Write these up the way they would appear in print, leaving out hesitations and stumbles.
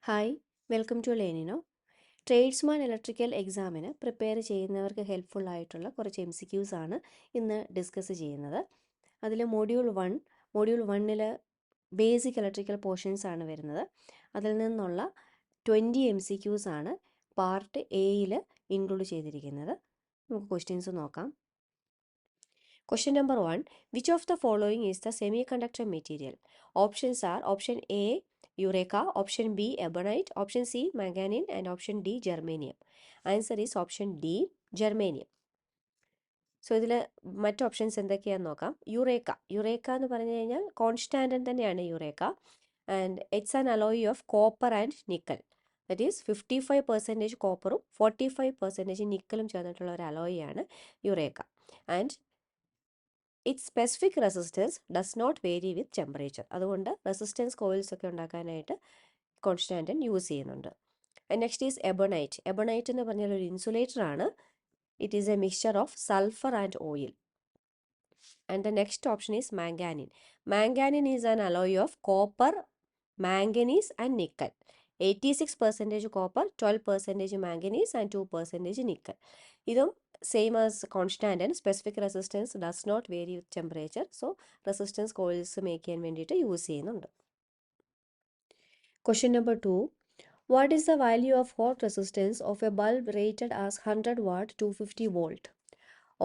Hi welcome to ലേനിനോ. Tradesman electrical എക്സാമിന് prepare ചെയ്യുന്നവർക്ക് ഹെൽപ്ഫുൾ ആയിട്ടുള്ള കുറച്ച് MCQs ആണ് ഇന്ന് ഡിസ്കസ് ചെയ്യുന്നത്. അതിൽ മൊഡ്യൂൾ വണ്ണിൽ ബേസിക് ഇലക്ട്രിക്കൽ പോർഷൻസ് ആണ് വരുന്നത്. അതിൽ നിന്നുള്ള 20 MCQs ആണ് പാർട്ട് എയിൽ ഇൻക്ലൂഡ് ചെയ്തിരിക്കുന്നത്. നമുക്ക് ക്വസ്റ്റ്യൻസ് നോക്കാം. Question number 1. Which of the following is the semiconductor material? Options are option A, Eureka, option B, Ebonite, option C, Manganese, and option D, Germanium. Answer is option D, Germanium. So ഇതിൽ മറ്റ് options എന്തൊക്കെയാണെന്ന് നോക്കാം. Eureka എന്ന് പറഞ്ഞു കഴിഞ്ഞാൽ constantan തന്നെയാണ് eureka. And it's an alloy of copper and nickel. That is 55% കോപ്പറും 45% നിക്കലും ചേർന്നിട്ടുള്ള ഒരു അലോയ് ആണ് eureka. And its specific resistance does not vary with temperature. അതുകൊണ്ട് റെസിസ്റ്റൻസ് കോയിൽസ് ഒക്കെ ഉണ്ടാക്കാനായിട്ട് കോൺസ്റ്റാൻറ്റൻ യൂസ് ചെയ്യുന്നുണ്ട്. And next is ebonite. Ebonite എന്ന് പറഞ്ഞാൽ ഒരു ഇൻസുലേറ്റർ ആണ്. It is a mixture of sulphur and oil. And the next option is manganin. Manganin is an alloy of copper, manganese and nickel. 86% copper, 12% manganese and 2% nickel. ഇതും same as constant and specific resistance does not vary with temperature. So resistance coils make ചെയ്യാൻ വേണ്ടിയിട്ട് use ചെയ്യുന്നുണ്ട്. Question number 2. What is the value of hot resistance of a bulb rated as 100 watt 250 volt?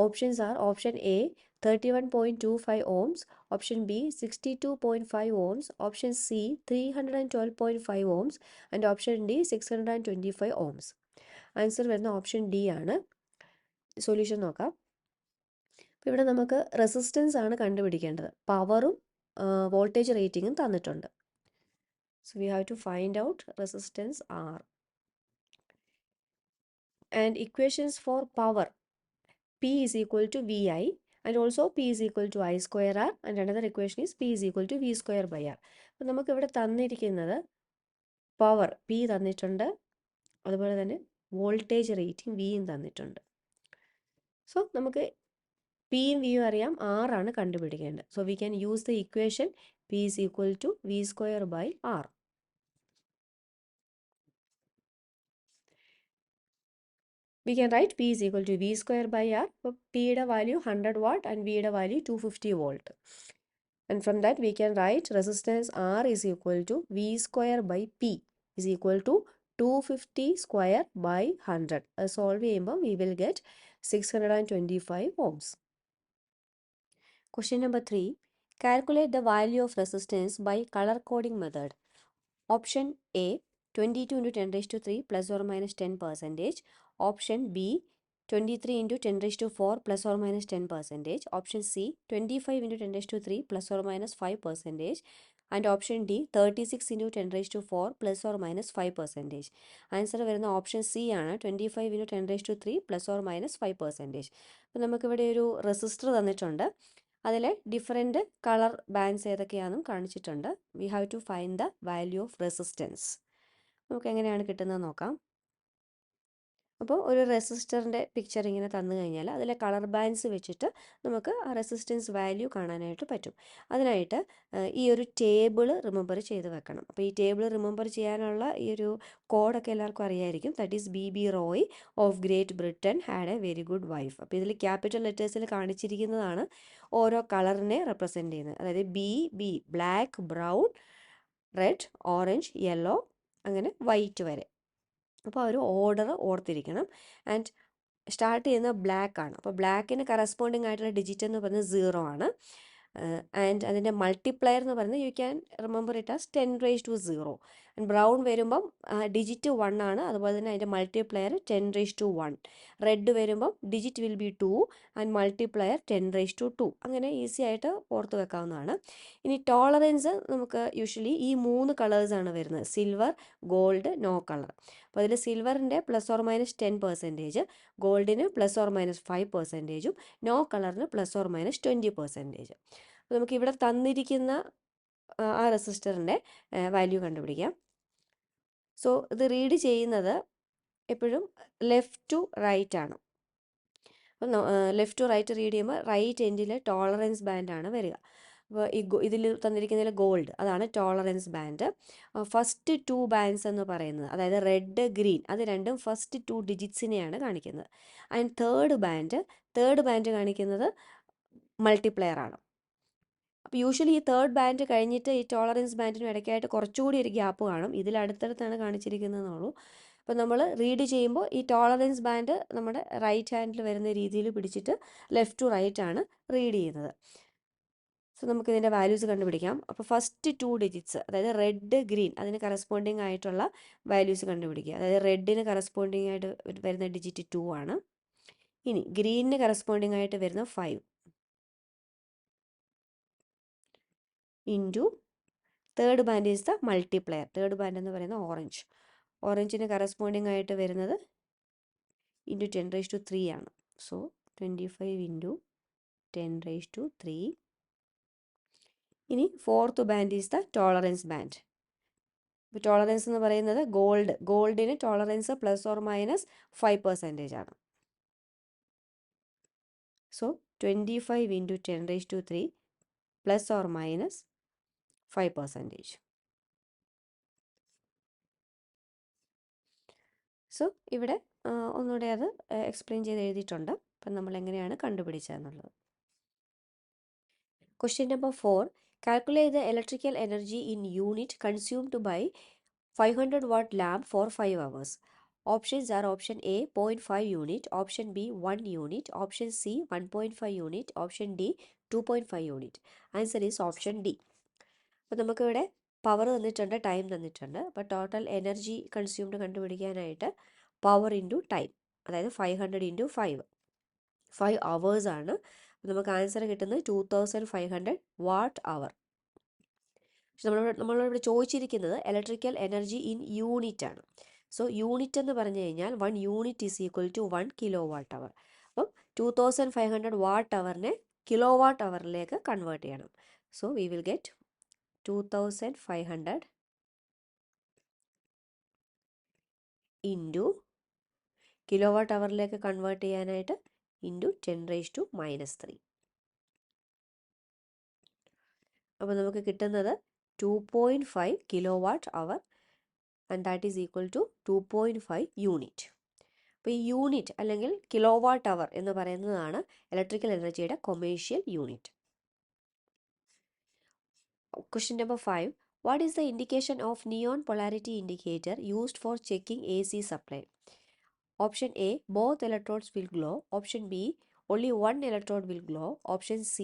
Options are option A 31.25 ohms, option B 62.5 ohms, option C 312.5 ohms, and option D 625 ohms. Answer വരുന്ന option D ആണ്. Solution നോക്കാം. അപ്പോൾ ഇവിടെ നമുക്ക് resistance ആണ് കണ്ടുപിടിക്കേണ്ടത്. പവറും voltage റേറ്റിംഗും തന്നിട്ടുണ്ട്. So we have to find out resistance R. And equations for power, P is equal to VI and also P is equal to I square R, and another equation is P is equal to V square by R. അപ്പോൾ നമുക്ക് ഇവിടെ തന്നിരിക്കുന്നത് power P തന്നിട്ടുണ്ട്, അതുപോലെ തന്നെ voltage rating വിയും തന്നിട്ടുണ്ട്. So നമുക്ക് പിയും വിയും അറിയാം, ആർ ആണ് കണ്ടുപിടിക്കേണ്ടത്. So we can use the equation P is equal to V square by R. We can write P is equal to V square by R. അപ്പോൾ പിയുടെ വാല്യൂ 100 watt and വിയുടെ value 250 volt. And from that we can write resistance R is equal to V square by P is equal to 250 square by 100. Solve ചെയ്യുമ്പോൾ we will get 625 ohms. Question number 3. Calculate the value of resistance by color coding method. Option A 22 into 10 raised to 3 plus or minus 10%. Option B 23 into 10 raised to 4 plus or minus 10%. Option C 25 into 10 raised to 3 plus or minus 5%. And option D 36 into 10 raised to 4 plus or minus 5%. Answer വരുന്ന option C ആണ്, 25 into 10 raised to 3 plus or minus 5%. അപ്പോൾ നമുക്കിവിടെ ഒരു resistor തന്നിട്ടുണ്ട്. അതിലെ different colour bands ഏതൊക്കെയാണെന്നും കാണിച്ചിട്ടുണ്ട്. We have to find the value of resistance. നമുക്ക് എങ്ങനെയാണ് കിട്ടുന്നത് നോക്കാം. അപ്പോൾ ഒരു റെസിസ്റ്ററിൻ്റെ പിക്ചർ ഇങ്ങനെ തന്നു കഴിഞ്ഞാൽ അതിലെ കളർ ബാൻഡ്സ് വെച്ചിട്ട് നമുക്ക് ആ റെസിസ്റ്റൻസ് വാല്യൂ കാണാനായിട്ട് പറ്റും. അതിനായിട്ട് ഈ ഒരു ടേബിൾ റിമെമ്പർ ചെയ്ത് വെക്കണം. അപ്പോൾ ഈ ടേബിൾ റിമെമ്പർ ചെയ്യാനുള്ള ഈ ഒരു കോഡൊക്കെ എല്ലാവർക്കും അറിയായിരിക്കും. That is BB Roy of great Britain had A very good wife. അപ്പോൾ ഇതിൽ ക്യാപിറ്റൽ ലെറ്റേഴ്സിൽ കാണിച്ചിരിക്കുന്നതാണ് ഓരോ കളറിനെ റെപ്രസെൻ്റ് ചെയ്യുന്നത്. അതായത് BB black, brown, red, orange, yellow, അങ്ങനെ വൈറ്റ് വരെ. അപ്പോൾ ഒരു ഓർഡർ ഓർത്തിരിക്കണം. ആൻഡ് സ്റ്റാർട്ട് ചെയ്യുന്ന ബ്ലാക്ക് ആണ്. അപ്പോൾ ബ്ലാക്കിന് കറസ്പോണ്ടിങ് ആയിട്ടുള്ള ഡിജിറ്റ് എന്ന് പറയുന്നത് 0 ആണ്. ആൻഡ് അതിൻ്റെ മൾട്ടിപ്ലയർ എന്ന് പറയുന്നത് you can remember it as 10 raised to 0. And brown വരുമ്പം ഡിജിറ്റ് 1 ആണ്, അതുപോലെ തന്നെ അതിൻ്റെ മൾട്ടിപ്ലയർ 10 raised to 1. റെഡ് വരുമ്പം digit will be 2 and multiplier 10 raised to 2. അങ്ങനെ ഈസി ആയിട്ട് ഓർത്ത് വെക്കാവുന്നതാണ്. ഇനി ടോളറൻസ് നമുക്ക് യൂഷ്വലി ഈ 3 കളേഴ്സാണ് വരുന്നത്: സിൽവർ, ഗോൾഡ്, നോ കളർ. അപ്പോൾ അതിൽ സിൽവറിൻ്റെ പ്ലസ് ഓർ മൈനസ് 10%, ഗോൾഡിന് പ്ലസ് ഓർ മൈനസ് 5%, നോ കളറിന് പ്ലസ് ഓർ മൈനസ് 20%. അപ്പോൾ നമുക്ക് ഇവിടെ തന്നിരിക്കുന്ന ആ റെസിസ്റ്ററിൻ്റെ വാല്യൂ കണ്ടുപിടിക്കാം. സോ ഇത് റീഡ് ചെയ്യുന്നത് എപ്പോഴും ലെഫ്റ്റ് ടു റൈറ്റ് ആണ്. അപ്പം ലെഫ്റ്റ് ടു റൈറ്റ് റീഡ് ചെയ്യുമ്പോൾ റൈറ്റ് എൻഡിൽ ടോളറൻസ് ബാൻഡാണ് വരിക. ഇതിൽ തന്നിരിക്കുന്നതിൽ ഗോൾഡ് അതാണ് ടോളറൻസ് ബാൻഡ്. ഫസ്റ്റ് 2 ബാൻഡ്സ് എന്ന് പറയുന്നത്, അതായത് റെഡ് ഗ്രീൻ, അത് രണ്ടും ഫസ്റ്റ് 2 ഡിജിറ്റ്സിനെയാണ് കാണിക്കുന്നത്. ആൻഡ് തേർഡ് ബാൻഡ് കാണിക്കുന്നത് മൾട്ടിപ്ലെയർ ആണ്. അപ്പോൾ യൂഷ്വലി ഈ തേർഡ് ബാൻഡ് കഴിഞ്ഞിട്ട് ഈ ടോളറൻസ് ബാൻഡിനും ഇടയ്ക്കായിട്ട് കുറച്ചുകൂടി ഒരു ഗ്യാപ്പ് കാണും. ഇതിൽ അടുത്തടുത്താണ് കാണിച്ചിരിക്കുന്നതെന്നുള്ളൂ. അപ്പോൾ നമ്മൾ റീഡ് ചെയ്യുമ്പോൾ ഈ ടോളറൻസ് ബാൻഡ് നമ്മുടെ റൈറ്റ് ഹാൻഡിൽ വരുന്ന രീതിയിൽ പിടിച്ചിട്ട് ലെഫ്റ്റ് ടു റൈറ്റ് ആണ് റീഡ് ചെയ്യുന്നത്. സോ നമുക്ക് ഇതിൻ്റെ വാല്യൂസ് കണ്ടുപിടിക്കാം. അപ്പോൾ ഫസ്റ്റ് 2 ഡിജിറ്റ്സ്, അതായത് റെഡ് ഗ്രീൻ, അതിന് കറസ്പോണ്ടിങ് ആയിട്ടുള്ള വാല്യൂസ് കണ്ടുപിടിക്കുക. അതായത് റെഡിന് കറസ്പോണ്ടിങ് ആയിട്ട് വരുന്ന ഡിജിറ്റ് 2 ആണ്. ഇനി ഗ്രീനിന് കറസ്പോണ്ടിങ് ആയിട്ട് വരുന്ന 5 into third band is the multiplayer. Third band എന്ന് പറയുന്നത് ഓറഞ്ചിന് കറസ്പോണ്ടിങ് ആയിട്ട് വരുന്നത് ഇൻറ്റു 10⁻³ ആണ്. So 25 into 10⁻³. ഇനി fourth band is the tolerance band. ഇപ്പോൾ ടോളറൻസ് എന്ന് പറയുന്നത് ഗോൾഡിന് ടോളറൻസ് ±5% ആണ്. So 25 into 10⁻³ ±5%. സോ ഇവിടെ ഒന്നുകൂടെ അത് എക്സ്പ്ലെയിൻ ചെയ്ത് എഴുതിയിട്ടുണ്ട്. അപ്പം നമ്മൾ എങ്ങനെയാണ് കണ്ടുപിടിച്ചതെന്നുള്ളത്. Question number 4. Calculate the electrical energy in unit consumed by 500 watt lamp for 5 hours. Options are option A 0.5 unit, option B 1 unit, option C 1.5 unit, option D 2.5 unit. Answer is option D. അപ്പോൾ നമുക്കിവിടെ power തന്നിട്ടുണ്ട്, time തന്നിട്ടുണ്ട്. അപ്പോൾ total energy consumed കണ്ടുപിടിക്കാനായിട്ട് power into time, അതായത് 500 into 5 hours ആണ്. നമുക്ക് answer കിട്ടുന്നത് 2500 വാട്ട് അവർ. പക്ഷെ നമ്മളിവിടെ ചോദിച്ചിരിക്കുന്നത് ഇലക്ട്രിക്കൽ എനർജി ഇൻ യൂണിറ്റ് ആണ്. സോ യൂണിറ്റ് എന്ന് പറഞ്ഞു കഴിഞ്ഞാൽ 1 unit is equal to 1 kilowatt hour. അപ്പം 2500 വാട്ട് അവറിനെ കിലോ വാട്ട് അവറിലേക്ക് കൺവേർട്ട് ചെയ്യണം. So we will get 2500 into kilowatt അവറിലേക്ക് കൺവേർട്ട് ചെയ്യാനായിട്ട് ഇൻറ്റു 10⁻³ അപ്പോൾ നമുക്ക് കിട്ടുന്നത് 2.5 kilowatt hour and that is equal to 2.5 unit. അപ്പോൾ ഈ യൂണിറ്റ് അല്ലെങ്കിൽ കിലോ വാട്ട് അവർ എന്ന് പറയുന്നതാണ് ഇലക്ട്രിക്കൽ എനർജിയുടെ commercial unit. Question number 5. What is the indication of neon polarity indicator used for checking AC supply? Option A, both electrodes will glow. Option B, only one electrode will glow. Option C,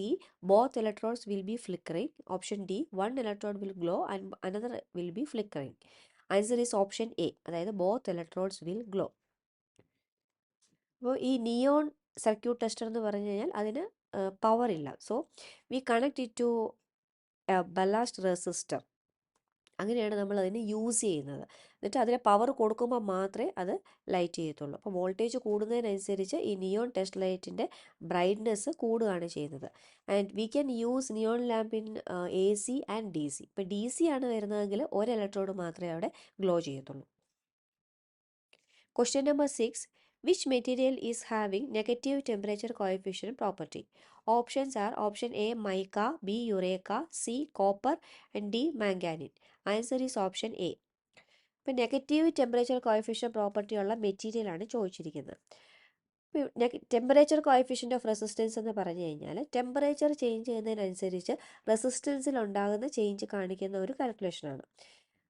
both electrodes will be flickering. Option D, one electrode will glow and another will be flickering. Answer is option A, അതായത് both electrodes will glow. അപ്പോൾ ഈ neon circuit tester എന്ന് പറഞ്ഞു കഴിഞ്ഞാൽ അതിന് power ഇല്ല. So we connect it to ballast resistor. അങ്ങനെയാണ് നമ്മൾ അതിനെ യൂസ് ചെയ്യുന്നത്. എന്നിട്ട് അതിന് പവർ കൊടുക്കുമ്പോൾ മാത്രമേ അത് ലൈറ്റ് ചെയ്യത്തുള്ളൂ. അപ്പോൾ വോൾട്ടേജ് കൂടുന്നതിനനുസരിച്ച് ഈ നിയോൺ ടെസ്റ്റ് ലൈറ്റിൻ്റെ ബ്രൈറ്റ്നെസ് കൂടുകയാണ് ചെയ്യുന്നത്. And we can use neon lamp in AC and DC. ഇപ്പോൾ DC ആണ് വരുന്നതെങ്കിൽ ഒരു ഇലക്ട്രോഡ് മാത്രമേ അവിടെ ഗ്ലോ ചെയ്യത്തുള്ളൂ. Question number 6. Which material is having negative temperature coefficient property? Options are option A mica, B ureka, C copper and D manganese. Answer is option A. ഇപ്പോൾ negative temperature coefficient property ഉള്ള material ആണ് ചോദിച്ചിരിക്കുന്നത്. Temperature coefficient of resistance എന്ന് പറഞ്ഞു കഴിഞ്ഞാൽ temperature change ചെയ്യുന്നതിനനുസരിച്ച് റെസിസ്റ്റൻസിൽ ഉണ്ടാകുന്ന change കാണിക്കുന്ന ഒരു കാൽക്കുലേഷനാണ്.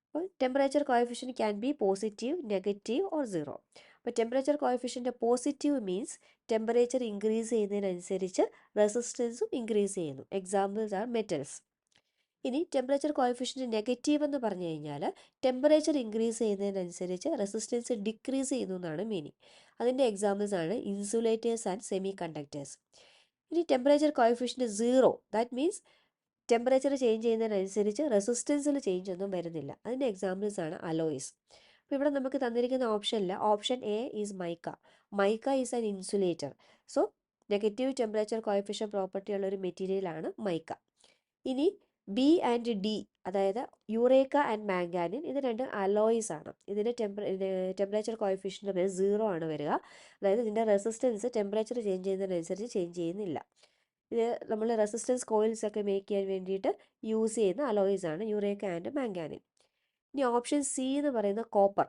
അപ്പോൾ temperature coefficient can be positive, negative or 0. അപ്പോൾ temperature coefficient positive means temperature increase ചെയ്യുന്നതിനനുസരിച്ച് റെസിസ്റ്റൻസും ഇൻക്രീസ് ചെയ്യുന്നു. Examples are metals. ഇനി ടെമ്പറേച്ചർ കോഎഫിഷ്യന്റ് നെഗറ്റീവ് എന്ന് പറഞ്ഞു കഴിഞ്ഞാൽ ടെമ്പറേച്ചർ ഇൻക്രീസ് ചെയ്യുന്നതിനനുസരിച്ച് റെസിസ്റ്റൻസ് ഡിക്രീസ് ചെയ്യുന്നു എന്നാണ് മീനിങ്. അതിൻ്റെ എക്സാമ്പിൾസ് ആണ് ഇൻസുലേറ്റേഴ്സ് ആൻഡ് സെമി കണ്ടക്ടേഴ്സ്. ഇനി temperature coefficient 0, that means temperature change ചെയ്യുന്നതിനനുസരിച്ച് റെസിസ്റ്റൻസിൽ ചേഞ്ച് ഒന്നും വരുന്നില്ല. അതിൻ്റെ എക്സാമ്പിൾസ് ആണ് അലോയ്സ്. അപ്പോൾ ഇവിടെ നമുക്ക് തന്നിരിക്കുന്ന ഓപ്ഷനിൽ option A is mica is an insulator. So negative temperature coefficient property ഉള്ള ഒരു മെറ്റീരിയലാണ് മൈക്ക. ഇനി ബി ആൻഡ് ഡി, അതായത് യൂറേക്ക ആൻഡ് മാംഗാനിൻ, ഇത് രണ്ടും അലോയ്സ് ആണ്. ഇതിൻ്റെ ടെമ്പറേച്ചർ കോഎഫിഷ്യന്റ് 0 ആണ് വരിക. അതായത് ഇതിൻ്റെ റെസിസ്റ്റൻസ് ടെമ്പറേച്ചർ ചേഞ്ച് ചെയ്യുന്നതിനനുസരിച്ച് ചേഞ്ച് ചെയ്യുന്നില്ല. ഇത് നമ്മൾ റെസിസ്റ്റൻസ് കോയിൽസ് ഒക്കെ മേക്ക് ചെയ്യാൻ വേണ്ടിയിട്ട് യൂസ് ചെയ്യുന്ന അലോയ്സ് ആണ് യുറേക്ക ആൻഡ് മാംഗാനിൻ. ഇനി ഓപ്ഷൻ സി എന്ന് പറയുന്ന copper.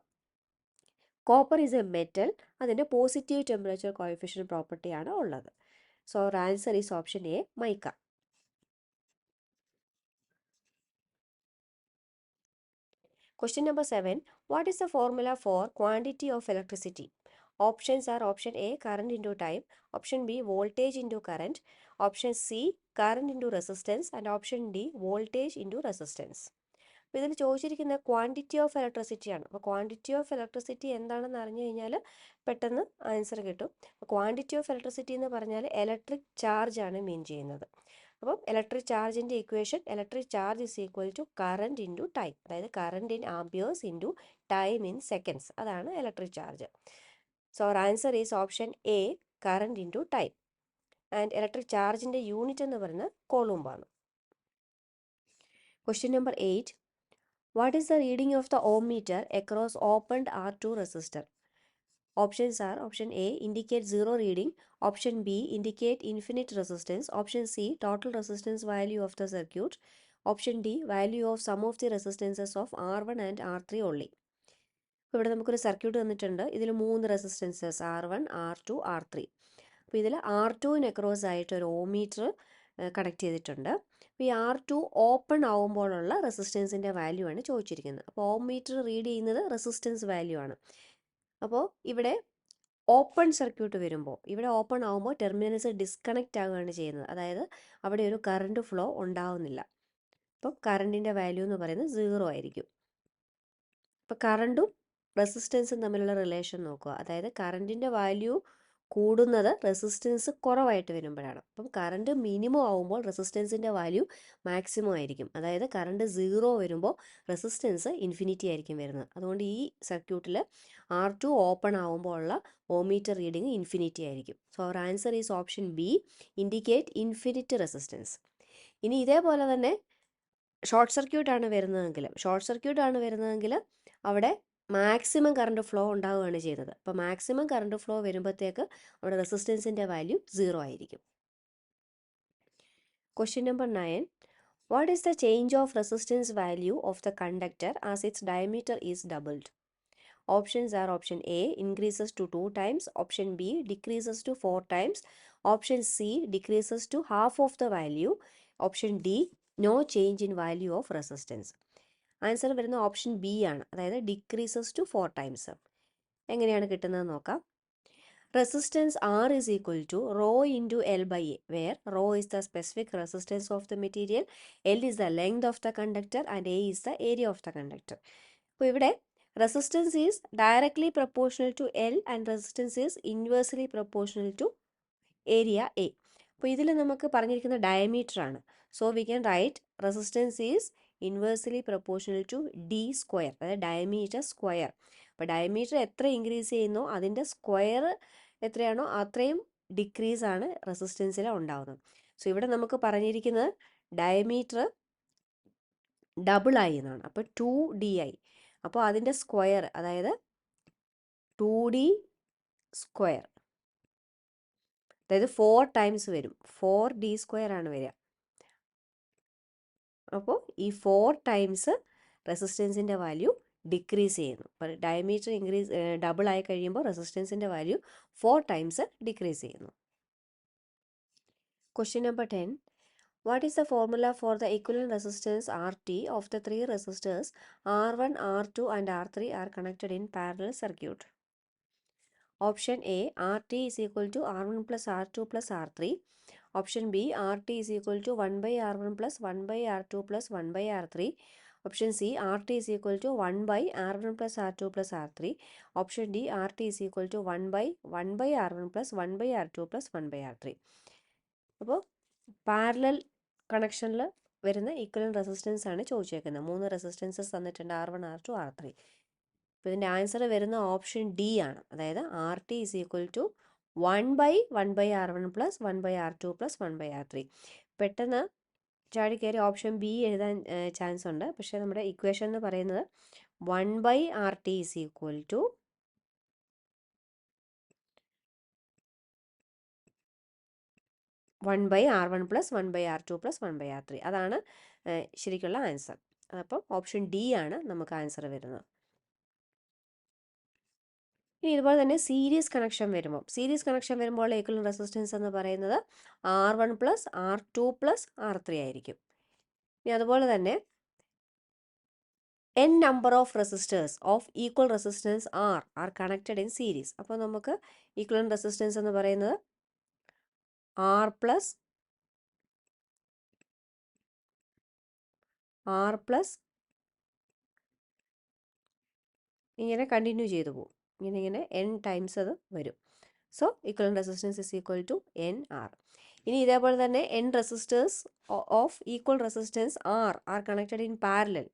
Copper is a metal, അതിൻ്റെ പോസിറ്റീവ് ടെമ്പറേച്ചർ കോഎഫിഷ്യന്റ് പ്രോപ്പർട്ടിയാണ് ഉള്ളത്. So our answer is option A, mica. Question number 7. What is the formula for quantity of electricity? Options are option A, current into time, option B, voltage into current, option C, current into resistance, and option D, voltage into resistance. അപ്പോൾ ഇതിൽ ചോദിച്ചിരിക്കുന്ന quantity of electricity ആണ്. അപ്പോൾ quantity of electricity എന്താണെന്ന് അറിഞ്ഞു കഴിഞ്ഞാൽ പെട്ടെന്ന് answer കിട്ടും. ക്വാണ്ടിറ്റി ഓഫ് ഇലക്ട്രിസിറ്റി എന്ന് പറഞ്ഞാൽ ഇലക്ട്രിക് ചാർജ് ആണ് മീൻ ചെയ്യുന്നത്. അപ്പം ഇലക്ട്രിക് ചാർജിൻ്റെ equation electric charge is equal to current into time, അതായത് current in amperes into time in seconds, അതാണ് electric charge. So our answer is option A, current into time. And electric ചാർജിൻ്റെ unit എന്ന് പറയുന്നത് കോളൂംബാണ്. Question number 8. What is the reading of the ohm meter across opened R2 resistor? Options are option A, indicate zero reading, option B, indicate infinite resistance, option C, total resistance value of the circuit, option D, value of sum of the resistances of R1 and R3 only. അപ്പോൾ ഇവിടെ നമുക്കൊരു circuit തന്നിട്ടുണ്ട്. ഇതിൽ 3 resistances R1, R2, R3. അപ്പോൾ ഇതിൽ R2ന് across ആയിട്ട് ഒരു ഓം metre connect ചെയ്തിട്ടുണ്ട്. അപ്പോൾ ഈ R2 ഓപ്പൺ ആവുമ്പോഴുള്ള റെസിസ്റ്റൻസിൻ്റെ വാല്യൂ ആണ് ചോദിച്ചിരിക്കുന്നത്. അപ്പോൾ ഓം മീറ്റർ റീഡ് ചെയ്യുന്നത് റെസിസ്റ്റൻസ് വാല്യൂ ആണ്. അപ്പോൾ ഇവിടെ ഓപ്പൺ സർക്യൂട്ട് വരുമ്പോൾ, ഇവിടെ ഓപ്പൺ ആകുമ്പോൾ ടെർമിനൽസ് ഡിസ്കണക്റ്റ് ആവുകയാണ് ചെയ്യുന്നത്, അതായത് അവിടെ ഒരു കറണ്ട് ഫ്ലോ ഉണ്ടാവുന്നില്ല. അപ്പം കറണ്ടിൻ്റെ വാല്യൂ എന്ന് പറയുന്നത് 0 ആയിരിക്കും. അപ്പോൾ കറണ്ടും റെസിസ്റ്റൻസും തമ്മിലുള്ള റിലേഷൻ നോക്കുക, അതായത് കറണ്ടിൻ്റെ വാല്യൂ കൂടുന്നത് റെസിസ്റ്റൻസ് കുറവായിട്ട് വരുമ്പോഴാണ്. അപ്പം കറണ്ട് മിനിമം ആവുമ്പോൾ റെസിസ്റ്റൻസിൻ്റെ വാല്യൂ മാക്സിമം ആയിരിക്കും, അതായത് കറണ്ട് 0 വരുമ്പോൾ റെസിസ്റ്റൻസ് ഇൻഫിനിറ്റി ആയിരിക്കും വരുന്നത്. അതുകൊണ്ട് ഈ സർക്യൂട്ടിൽ R2 ഓപ്പൺ ആവുമ്പോൾ ഉള്ള ഓമീറ്റർ റീഡിങ് ഇൻഫിനിറ്റി ആയിരിക്കും. So our answer is option B, indicate infinite resistance. ഇനി ഇതേപോലെ തന്നെ ഷോർട്ട് സർക്യൂട്ടാണ് വരുന്നതെങ്കിൽ അവിടെ മാക്സിമം കറണ്ട് ഫ്ലോ ഉണ്ടാവുകയാണ് ചെയ്യുന്നത്. അപ്പോൾ മാക്സിമം കറണ്ട് ഫ്ലോ വരുമ്പോഴത്തേക്ക് അവിടെ റെസിസ്റ്റൻസിൻ്റെ വാല്യൂ 0 ആയിരിക്കും. Question number 9. What is the change of resistance value of the conductor as its diameter is doubled? Options are option A, increases to 2 times, option B, decreases to 4 times, option C, decreases to half of the value, option D, no change in value of resistance. Answer വരുന്ന option B ആണ്, അതായത് decreases to 4 times. എങ്ങനെയാണ് കിട്ടുന്നത് നോക്കാം. Resistance R is equal to rho into L by A, where rho is the specific resistance of the material, L is the length of the conductor and A is the area of the conductor. അപ്പോൾ ഇവിടെ resistance is directly proportional to L and resistance is inversely proportional to area A. അപ്പോൾ ഇതിൽ നമുക്ക് പറഞ്ഞിരിക്കുന്ന diameter ആണ്. So we can write resistance is inversely proportional to D square, അതായത് diameter square. അപ്പോൾ diameter എത്ര ഇൻക്രീസ് ചെയ്യുന്നോ അതിൻ്റെ സ്ക്വയർ എത്രയാണോ അത്രയും ഡിക്രീസ് ആണ് റെസിസ്റ്റൻസിൽ ഉണ്ടാകുന്നത്. സോ ഇവിടെ നമുക്ക് പറഞ്ഞിരിക്കുന്നത് ഡയമീറ്റർ ഡബിൾ ആയി എന്നാണ്. അപ്പോൾ 2DI. അപ്പോൾ അതിൻ്റെ സ്ക്വയർ, അതായത് 2D സ്ക്വയർ, അതായത് 4 ടൈംസ് വരും. 4D സ്ക്വയർ ആണ് വരിക. അപ്പോൾ ഈ 4 ടൈംസ് റെസിസ്റ്റൻസിൻ്റെ വാല്യൂ ഡിക്രീസ് ചെയ്യുന്നു. അപ്പോൾ ഡയമീറ്റർ ഡബിൾ ആയി കഴിയുമ്പോൾ റെസിസ്റ്റൻസിൻ്റെ വാല്യൂ 4 ടൈംസ് ഡിക്രീസ് ചെയ്യുന്നു. Question number 10. What is the formula for the equivalent resistance RT of the 3 resistors R1, R2 and R3 are connected in parallel circuit? Option A, RT is equal to R1 plus R2 plus R3. Option B, RT is equal to 1 by R1 plus 1 by R2 plus 1 by R3. Option C, RT is equal to 1 by R1 plus R2 plus R3. Option D, RT is equal to 1 by R1 plus 1 by R2 plus 1 by R3. അപ്പോൾ parallel കണക്ഷനിൽ വരുന്ന equivalent resistance ആണ് ചോദിച്ചേക്കുന്നത്. 3 resistances തന്നിട്ടുണ്ട്, R1, R2, R3. അപ്പോൾ ഇതിൻ്റെ answer വരുന്ന option D ആണ്, അതായത് RT is equal to 1 by R1 plus 1 by R2 plus 1 by R3. പെട്ടെന്ന് ചാടി കയറി ഓപ്ഷൻ ബി എഴുതാൻ ചാൻസ് ഉണ്ട്, പക്ഷേ നമ്മുടെ ഇക്വേഷൻ എന്ന് പറയുന്നത് 1 by RT is equal to 1/R1 + 1/R2 + 1/R3. അതാണ് ശരിക്കുള്ള ആൻസർ. അപ്പം ഓപ്ഷൻ ഡി ആണ് നമുക്ക് ആൻസർ വരുന്നത്. ഇനി ഇതുപോലെ തന്നെ സീരീസ് കണക്ഷൻ വരുമ്പോൾ ഈക്വലന്റ് റെസിസ്റ്റൻസ് എന്ന് പറയുന്നത് R1 + R2 + R3 ആയിരിക്കും. ഇനി അതുപോലെ തന്നെ n number of resistors of equal resistance are connected in series. അപ്പോൾ നമുക്ക് ഈക്വലന്റ് റെസിസ്റ്റൻസ് എന്ന് പറയുന്നത് R പ്ലസ് ഇങ്ങനെ കണ്ടിന്യൂ ചെയ്തു പോകും. ഇങ്ങനെ n ടൈംസ് അത് വരും. So equivalent resistance is equal to NR. ഇനി ഇതേപോലെ തന്നെ n resistors of equal resistance are connected in parallel.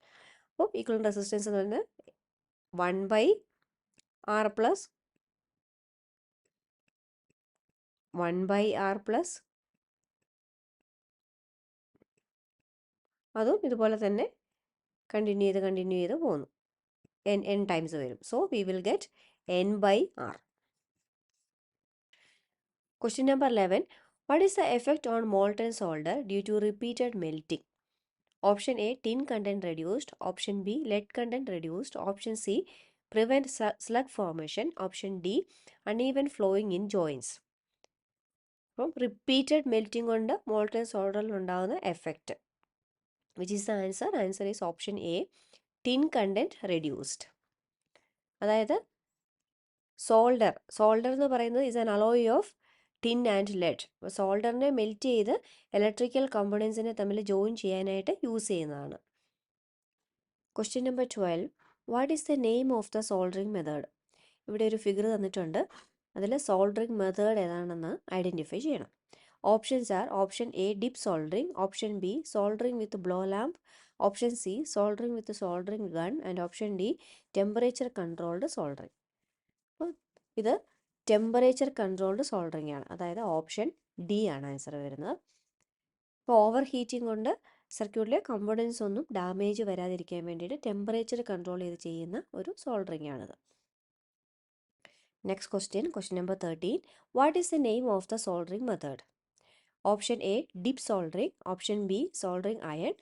അപ്പോൾ ഈക്വലന്റ് റെസിസ്റ്റൻസ് എന്ന് പറയുന്നത് 1/R പ്ലസ് 1/R പ്ലസ് അതും ഇതുപോലെ തന്നെ കണ്ടിന്യൂ ചെയ്ത് പോകുന്നു. n ടൈംസ് വരും. So we will get n/R. Question number 11. What is the effect on molten solder due to repeated melting? Option A, tin content reduced. Option B, lead content reduced. Option C, prevent slug formation. Option D, uneven flowing in joints. അപ്പം repeated melting കൊണ്ട് molten സോൾഡറിൽ ഉണ്ടാകുന്ന effect. Which is the answer? Answer is option A, tin content reduced. അതായത് solder എന്ന് പറയുന്നത് is an alloy of tin and lead. അപ്പോൾ സോൾഡറിനെ melt ചെയ്ത് ഇലക്ട്രിക്കൽ കമ്പോണൻസിനെ തമ്മിൽ ജോയിൻ ചെയ്യാനായിട്ട് യൂസ് ചെയ്യുന്നതാണ്. Question number 12. What is the name of the soldering method? ഇവിടെ ഒരു ഫിഗർ തന്നിട്ടുണ്ട്. അതിൽ സോൾഡറിങ് മെത്തേഡ് ഏതാണെന്ന് ഐഡൻറ്റിഫൈ ചെയ്യണം. Options are: option A, dip soldering. Option B, soldering with blow lamp. Option C, soldering with soldering gun. And option D, temperature controlled soldering. അപ്പോൾ ഇത് temperature controlled soldering ആണ്. അതായത് option D ആണ് answer വരുന്നത്. ഇപ്പോൾ over heating കൊണ്ട് സർക്യൂട്ടിലെ components ഒന്നും ഡാമേജ് വരാതിരിക്കാൻ വേണ്ടിയിട്ട് ടെമ്പറേച്ചർ കൺട്രോൾ ചെയ്ത് ചെയ്യുന്ന ഒരു സോൾഡറിങ് ആണിത്. Next question number 13. What is the name of the soldering method? Option A, dip soldering. Option B, soldering iron.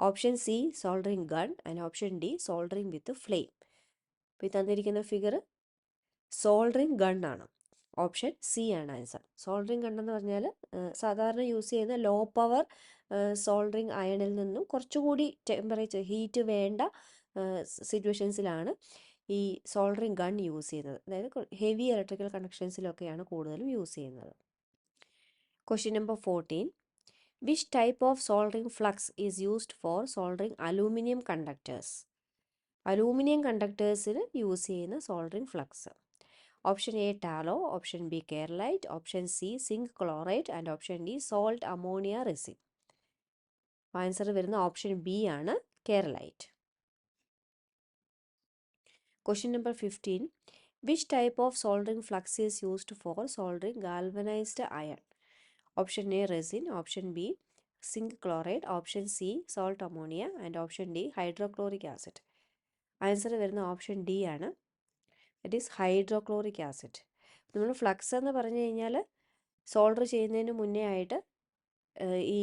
Option C, soldering gun. And option D, soldering with flame. ഇപ്പോൾ ഈ തന്നിരിക്കുന്ന figure soldering gun ആണ്. Option C ആണ് answer. Soldering gun എന്ന് പറഞ്ഞാൽ സാധാരണ use ചെയ്യുന്ന low power soldering അയണിൽ നിന്നും കുറച്ചുകൂടി ടെമ്പറേച്ചർ ഹീറ്റ് വേണ്ട സിറ്റുവേഷൻസിലാണ് ഈ സോൾഡറിങ് ഗൺ യൂസ് ചെയ്യുന്നത്. അതായത് ഹെവി ഇലക്ട്രിക്കൽ കണക്ഷൻസിലൊക്കെയാണ് കൂടുതലും യൂസ് ചെയ്യുന്നത്. Question number 14. Which type of soldering flux is used for soldering aluminium conductors? Aluminium കണ്ടക്ടേഴ്സിൽ യൂസ് ചെയ്യുന്ന soldering flux. Option A, tallow. Option B, carelite. Option C, zinc chloride. And option D, salt ammonia resin. Answer വരുന്ന option B ആണ്, carelite. Question number 15. Which type of soldering flux is used for soldering galvanized iron? Option A, resin. Option B, zinc chloride. Option C, salt ammonia. And option D, hydrochloric acid. Answer വരുന്ന option D ആണ്. That is hydrochloric acid. നമ്മൾ flux എന്ന് പറഞ്ഞു കഴിഞ്ഞാൽ solder ചെയ്യുന്നതിന് മുന്നേ ആയിട്ട് ഈ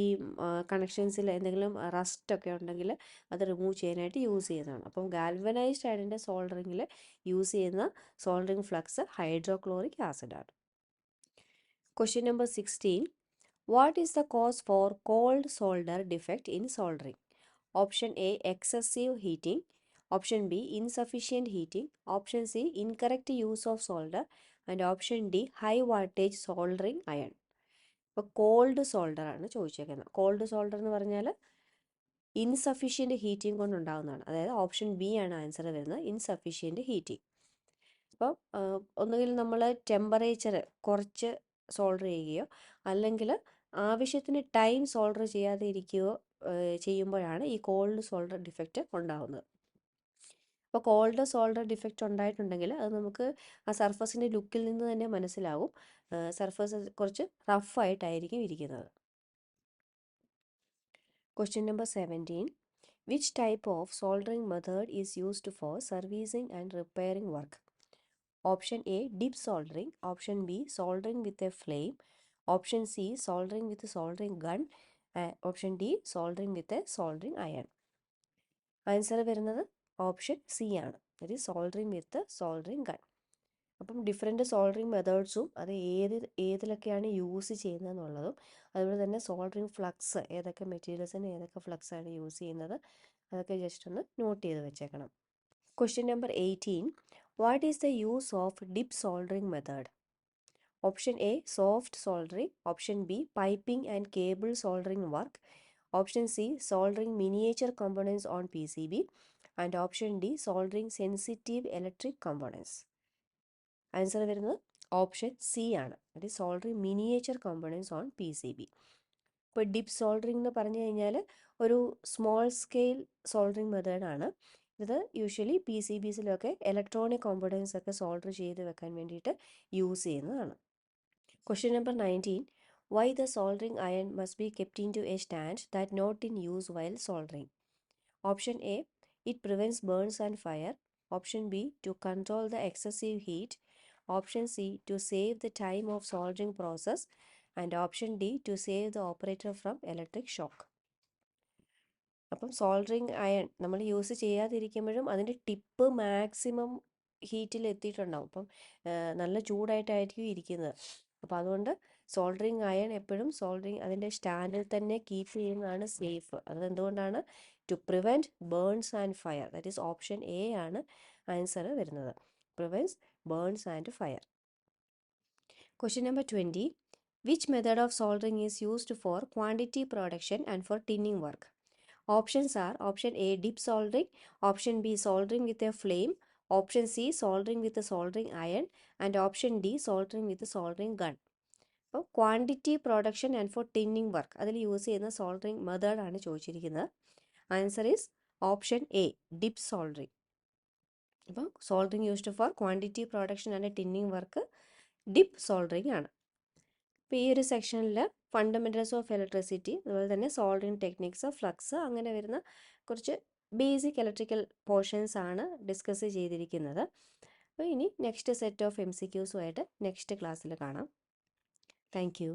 കണക്ഷൻസിൽ എന്തെങ്കിലും റസ്റ്റ് ഒക്കെ ഉണ്ടെങ്കിൽ അത് റിമൂവ് ചെയ്യാനായിട്ട് യൂസ് ചെയ്യുന്നതാണ്. അപ്പം ഗാൽവനൈസ്ഡ് അയണിൻ്റെ സോൾഡറിങ്ങിൽ യൂസ് ചെയ്യുന്ന സോൾഡറിങ് ഫ്ലക്സ് ഹൈഡ്രോക്ലോറിക് ആസിഡാണ്. Question number 16. What is the cause for cold solder defect in soldering? Option A, excessive heating. Option B, insufficient heating. Option C, incorrect use of solder. And option D, high wattage soldering iron. ഇപ്പോൾ cold solder ആണ് ചോദിച്ചേക്കുന്നത്. Called solder എന്ന് പറഞ്ഞാൽ insufficient heating കൊണ്ടുണ്ടാകുന്നതാണ്. അതായത് option B ആണ് answer വരുന്നത്, insufficient heating. അപ്പോൾ ഒന്നുകിൽ നമ്മൾ ടെമ്പറേച്ചർ കുറച്ച് സോൾഡർ ചെയ്യുകയോ അല്ലെങ്കിൽ ആവശ്യത്തിന് ടൈം സോൾഡർ ചെയ്യാതെ ഇരിക്കുകയോ ചെയ്യുമ്പോഴാണ് ഈ കോൾഡ് സോൾഡർ ഡിഫക്റ്റ് ഉണ്ടാകുന്നത്. അപ്പോൾ കോൾഡ് സോൾഡർ ഡിഫക്റ്റ് ഉണ്ടായിട്ടുണ്ടെങ്കിൽ അത് നമുക്ക് ആ സർഫസിൻ്റെ ലുക്കിൽ നിന്ന് തന്നെ മനസ്സിലാവും. സർഫസ് കുറച്ച് റഫായിട്ടായിരിക്കും ഇരിക്കുന്നത്. Question number 17. Which type of soldering method is used four servicing and repairing work? Option A, dip soldering. Option B, soldering with a flame. Option C soldering with soldering gun, option D soldering with soldering iron. Answer വരുന്നത് option C ആണ്, അതായത് soldering വിത്ത് soldering gun. അപ്പം different soldering മെത്തേഡ്സും അത് ഏതിലൊക്കെയാണ് use ചെയ്യുന്നതെന്നുള്ളതും, അതുപോലെ തന്നെ soldering flux ഏതൊക്കെ മെറ്റീരിയൽസിന് ഏതൊക്കെ ഫ്ലക്സാണ് use ചെയ്യുന്നത്, അതൊക്കെ ജസ്റ്റ് ഒന്ന് നോട്ട് ചെയ്ത് വെച്ചേക്കണം. Question number 18. What is the use of dip soldering method? Option A soft soldering, option B piping and cable soldering work, option C soldering miniature components on PCB, and option D soldering sensitive electric components. Answer വരുന്നത് option C ആണ്, അത് soldering miniature components on PCB. ഇപ്പോൾ dip soldering എന്ന് പറഞ്ഞു കഴിഞ്ഞാൽ ഒരു small scale soldering മെത്തേഡാണ്. ഇത് യൂഷ്വലി PCBസിലൊക്കെ ഇലക്ട്രോണിക് കോമ്പണൻസ് ഒക്കെ സോൾഡർ ചെയ്ത് വെക്കാൻ വേണ്ടിയിട്ട് യൂസ് ചെയ്യുന്നതാണ്. Question number 19. Why the soldering iron must be kept into a stand that not in use while soldering? Option A, it prevents burns and fire. Option B, to control the excessive heat. Option C, to save the time of soldering process. And option D, to save the operator from electric shock. അപ്പം soldering iron നമ്മൾ use ചെയ്യാതിരിക്കുമ്പോഴും അതിൻ്റെ tip maximum ഹീറ്റിൽ എത്തിയിട്ടുണ്ടാവും. അപ്പം നല്ല ചൂടായിട്ടായിരിക്കും ഇരിക്കുന്നത്. അപ്പോൾ അതുകൊണ്ട് soldering iron എപ്പോഴും അതിൻ്റെ സ്റ്റാൻഡിൽ തന്നെ കീപ്പ് ചെയ്യുന്നതാണ് സേഫ്. അതെന്തുകൊണ്ടാണ്? To prevent burns and fire. That is option A ആണ് ആൻസർ വരുന്നത്, prevents burns and fire. Question number 20. Which method of soldering is used for quantity production and for tinning work? Options are option A dip soldering, option B soldering with a flame, option C soldering with a soldering iron, and option D soldering with a soldering gun. അപ്പോൾ quantity production and for tinning work അതിൽ use ചെയ്യുന്ന soldering മെത്തേഡാണ് ചോദിച്ചിരിക്കുന്നത്. Answer is option A dip soldering. അപ്പോൾ soldering used for quantity production and tinning work dip soldering ആണ്. ഇപ്പോൾ ഈ ഒരു സെക്ഷനിൽ ഫണ്ടമെൻറ്റൽസ് ഓഫ് ഇലക്ട്രിസിറ്റി, അതുപോലെ തന്നെ സോൾഡറിങ് ടെക്നിക്സ്, ഫ്ലക്സ്, അങ്ങനെ വരുന്ന കുറച്ച് ബേസിക് ഇലക്ട്രിക്കൽ പോർഷൻസ് ആണ് ഡിസ്കസ് ചെയ്തിരിക്കുന്നത്. അപ്പോൾ ഇനി നെക്സ്റ്റ് സെറ്റ് ഓഫ് MCQസുമായിട്ട് നെക്സ്റ്റ് ക്ലാസ്സിൽ കാണാം. Thank you.